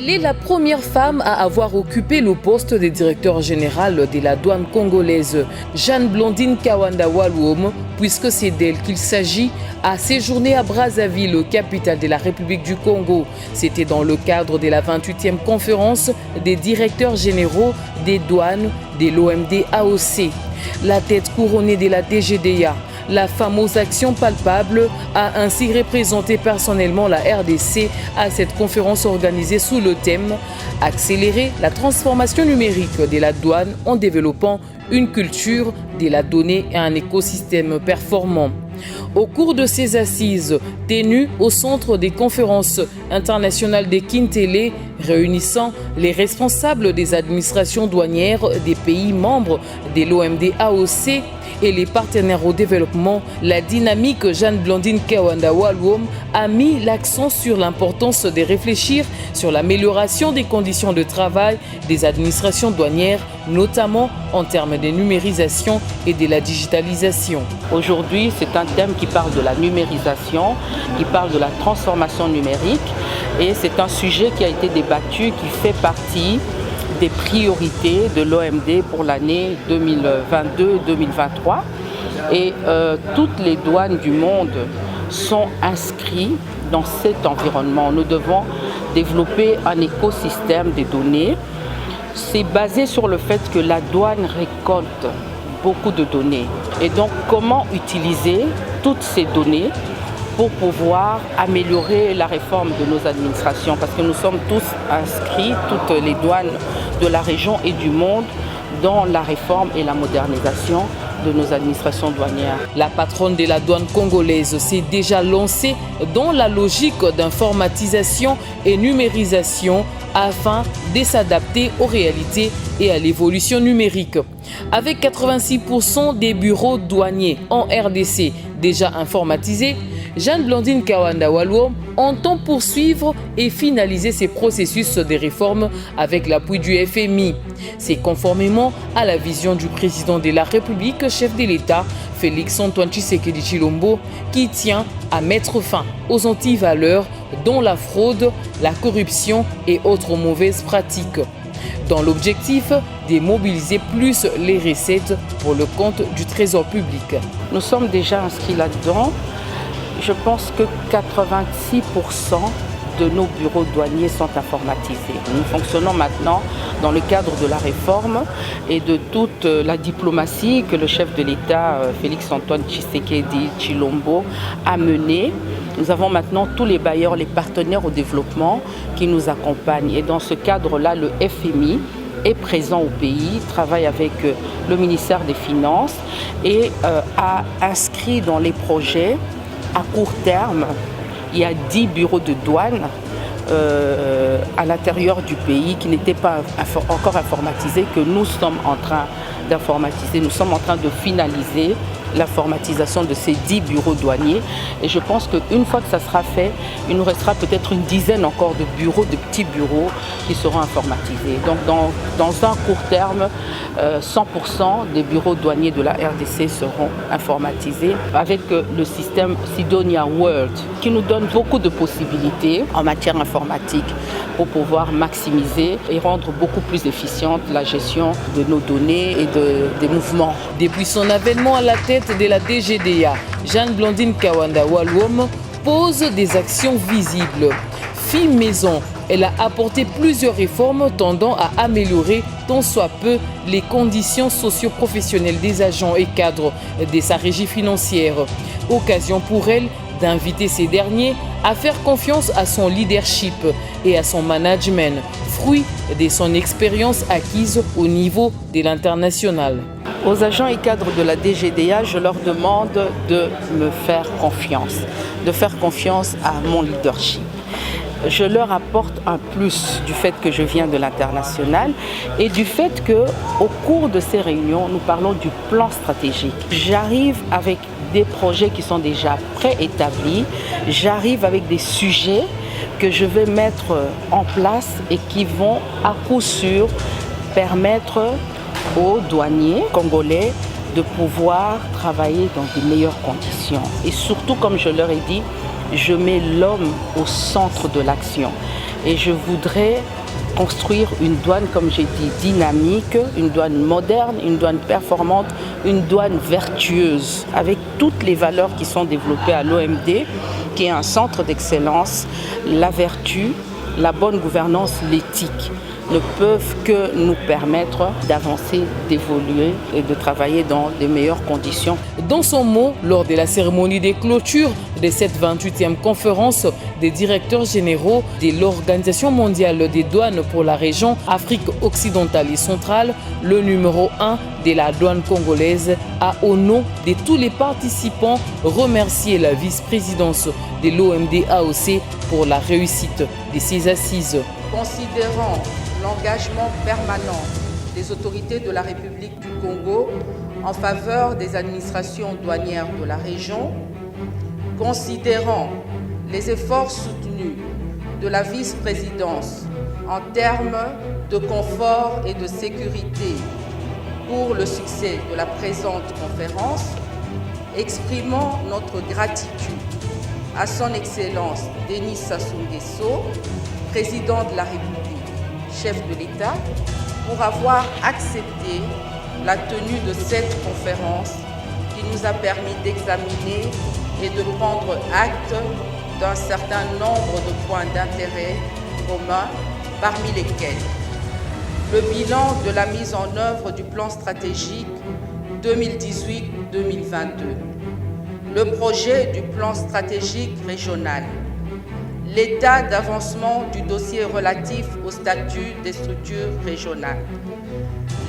Elle est la première femme à avoir occupé le poste de directeur général de la douane congolaise, Jeanne Blandine Kawanda Walwom, puisque c'est d'elle qu'il s'agit, a séjourné à Brazzaville, capitale de la République du Congo. C'était dans le cadre de la 28e conférence des directeurs généraux des douanes de l'OMD AOC. La tête couronnée de la DGDA, la femme aux actions palpables, a ainsi représenté personnellement la RDC à cette conférence organisée sous le thème « Accélérer la transformation numérique de la douane en développant une culture de la donnée et un écosystème performant ». Au cours de ces assises, tenues au centre des conférences internationales de Kintélé, réunissant les responsables des administrations douanières des pays membres de l'OMD AOC et les partenaires au développement, la dynamique Jeanne Blandine Kawanda Walwom a mis l'accent sur l'importance de réfléchir sur l'amélioration des conditions de travail des administrations douanières, notamment en termes de numérisation et de la digitalisation. Aujourd'hui, c'est un thème qui parle de la numérisation, qui parle de la transformation numérique, et c'est un sujet qui a été débattu, qui fait partie des priorités de l'OMD pour l'année 2022-2023. Et toutes les douanes du monde sont inscrites dans cet environnement. Nous devons développer un écosystème des données. C'est basé sur le fait que la douane récolte beaucoup de données. Et donc, comment utiliser toutes ces données pour pouvoir améliorer la réforme de nos administrations, parce que nous sommes tous inscrits, toutes les douanes de la région et du monde, dans la réforme et la modernisation de nos administrations douanières. La patronne de la douane congolaise s'est déjà lancée dans la logique d'informatisation et numérisation afin de s'adapter aux réalités et à l'évolution numérique. Avec 86% des bureaux douaniers en RDC déjà informatisés, Jeanne Blandine Kawanda Walwom entend poursuivre et finaliser ces processus de réforme avec l'appui du FMI. C'est conformément à la vision du président de la République, chef de l'État, Félix-Antoine Tshisekedi Tshilombo, qui tient à mettre fin aux antivaleurs dont la fraude, la corruption et autres mauvaises pratiques, dans l'objectif de mobiliser plus les recettes pour le compte du Trésor public. Nous sommes déjà inscrits là-dedans. Je pense que 86% de nos bureaux douaniers sont informatisés. Nous fonctionnons maintenant dans le cadre de la réforme et de toute la diplomatie que le chef de l'État, Félix-Antoine Tshisekedi Tshilombo, a menée. Nous avons maintenant tous les bailleurs, les partenaires au développement qui nous accompagnent. Et dans ce cadre-là, le FMI est présent au pays, travaille avec le ministère des Finances et a inscrit dans les projets à court terme, il y a 10 bureaux de douane à l'intérieur du pays qui n'étaient pas encore informatisés, que nous sommes en train d'informatiser. Nous sommes en train de finaliser l'informatisation de ces 10 bureaux douaniers. Et je pense qu'une fois que ça sera fait, il nous restera peut-être une dizaine encore de bureaux, de petits bureaux qui seront informatisés. Donc dans un court terme, 100% des bureaux douaniers de la RDC seront informatisés avec le système Sidonia World qui nous donne beaucoup de possibilités en matière informatique pour pouvoir maximiser et rendre beaucoup plus efficiente la gestion de nos données et des mouvements. Depuis son avènement à la tête de la DGDA, Jeanne Blandine Kawanda Walwom pose des actions visibles. Fille maison, elle a apporté plusieurs réformes tendant à améliorer tant soit peu les conditions socio-professionnelles des agents et cadres de sa régie financière. Occasion pour elle d'inviter ces derniers à faire confiance à son leadership et à son management, fruit de son expérience acquise au niveau de l'international. Aux agents et cadres de la DGDA, je leur demande de me faire confiance, de faire confiance à mon leadership. Je leur apporte un plus du fait que je viens de l'international et du fait qu'au cours de ces réunions, nous parlons du plan stratégique. J'arrive avec des projets qui sont déjà préétablis, j'arrive avec des sujets que je vais mettre en place et qui vont à coup sûr permettre aux douaniers congolais de pouvoir travailler dans de meilleures conditions. Et surtout, comme je leur ai dit, je mets l'homme au centre de l'action. Et je voudrais construire une douane, comme j'ai dit, dynamique, une douane moderne, une douane performante, une douane vertueuse, avec toutes les valeurs qui sont développées à l'OMD, qui est un centre d'excellence. La vertu, la bonne gouvernance, l'éthique ne peuvent que nous permettre d'avancer, d'évoluer et de travailler dans de meilleures conditions. Dans son mot, lors de la cérémonie des clôtures de cette 28e conférence des directeurs généraux de l'Organisation mondiale des douanes pour la région Afrique occidentale et centrale, le numéro 1 de la douane congolaise a, au nom de tous les participants, remercié la vice-présidence de l'OMD AOC pour la réussite de ces assises. Considérant l'engagement permanent des autorités de la République du Congo en faveur des administrations douanières de la région, considérant les efforts soutenus de la vice-présidence en termes de confort et de sécurité pour le succès de la présente conférence, exprimant notre gratitude à son Excellence Denis Sassou Nguesso, président de la République, chef de l'État, pour avoir accepté la tenue de cette conférence qui nous a permis d'examiner et de prendre acte d'un certain nombre de points d'intérêt communs, parmi lesquels le bilan de la mise en œuvre du plan stratégique 2018-2022, le projet du plan stratégique régional, l'état d'avancement du dossier relatif au statut des structures régionales,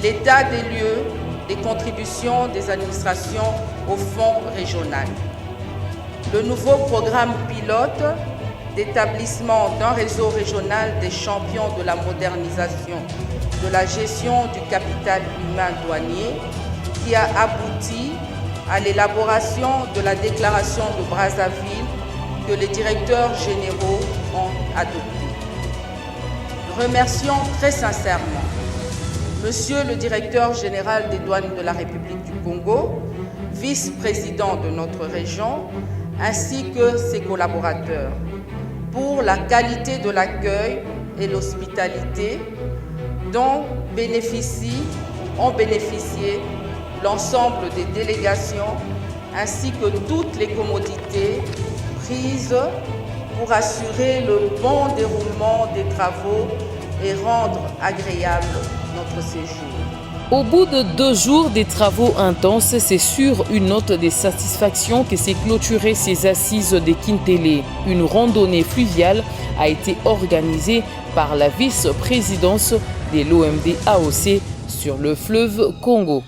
l'état des lieux des contributions des administrations au fonds régional, le nouveau programme pilote d'établissement d'un réseau régional des champions de la modernisation de la gestion du capital humain douanier qui a abouti à l'élaboration de la déclaration de Brazzaville que les directeurs généraux ont adopté. Remercions très sincèrement Monsieur le directeur général des douanes de la République du Congo, vice-président de notre région, ainsi que ses collaborateurs, pour la qualité de l'accueil et l'hospitalité dont ont bénéficié l'ensemble des délégations, ainsi que toutes les commodités prises pour assurer le bon déroulement des travaux et rendre agréable notre séjour. Au bout de 2 jours des travaux intenses, c'est sur une note de satisfaction que s'est clôturée ces assises de Kintélé. Une randonnée fluviale a été organisée par la vice-présidence de l'OMD AOC sur le fleuve Congo.